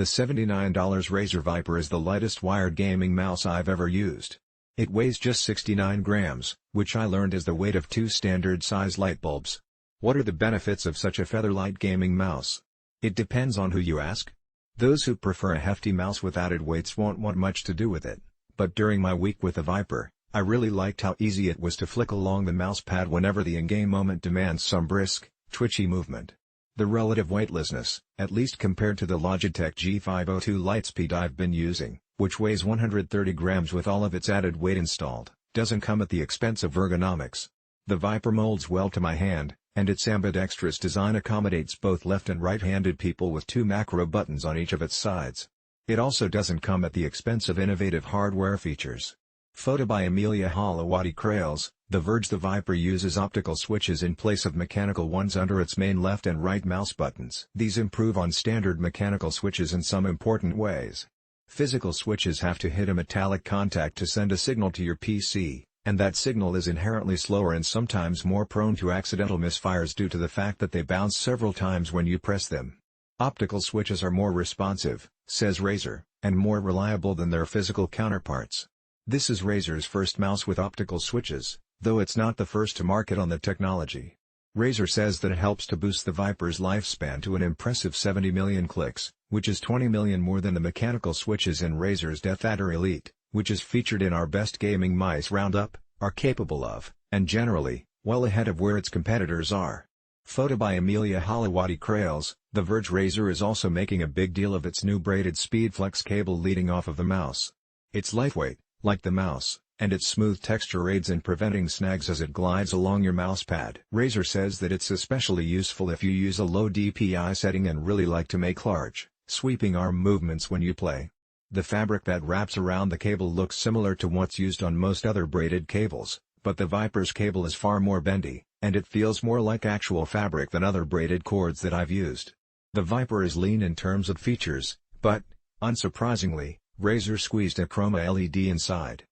The $79 Razer Viper is the lightest wired gaming mouse I've ever used. It weighs just 69 grams, which I learned is the weight of 2 standard-size light bulbs. What are the benefits of such a featherlight gaming mouse? It depends on who you ask. Those who prefer a hefty mouse with added weights won't want much to do with it, but during my week with the Viper, I really liked how easy it was to flick along the mouse pad whenever the in-game moment demands some brisk, twitchy movement. The relative weightlessness, at least compared to the Logitech G502 Lightspeed I've been using, which weighs 130 grams with all of its added weight installed, doesn't come at the expense of ergonomics. The Viper molds well to my hand, and its ambidextrous design accommodates both left and right-handed people with 2 macro buttons on each of its sides. It also doesn't come at the expense of innovative hardware features. Photo by Amelia Halawadi Krails, The Verge. The Viper uses optical switches in place of mechanical ones under its main left and right mouse buttons. These improve on standard mechanical switches in some important ways. Physical switches have to hit a metallic contact to send a signal to your PC, and that signal is inherently slower and sometimes more prone to accidental misfires due to the fact that they bounce several times when you press them. Optical switches are more responsive, says Razer, and more reliable than their physical counterparts. This is Razer's first mouse with optical switches, though it's not the first to market on the technology. Razer says that it helps to boost the Viper's lifespan to an impressive 70 million clicks, which is 20 million more than the mechanical switches in Razer's DeathAdder Elite, which is featured in our Best Gaming Mice Roundup, are capable of, and generally, well ahead of where its competitors are. Photo by Amelia Halawadi Krails, The Verge. Razer is also making a big deal of its new braided SpeedFlex cable leading off of the mouse. It's lightweight, like the mouse, and its smooth texture aids in preventing snags as it glides along your mousepad. Razer says that it's especially useful if you use a low DPI setting and really like to make large, sweeping arm movements when you play. The fabric that wraps around the cable looks similar to what's used on most other braided cables, but the Viper's cable is far more bendy, and it feels more like actual fabric than other braided cords that I've used. The Viper is lean in terms of features, but, unsurprisingly, Razer squeezed a chroma LED inside.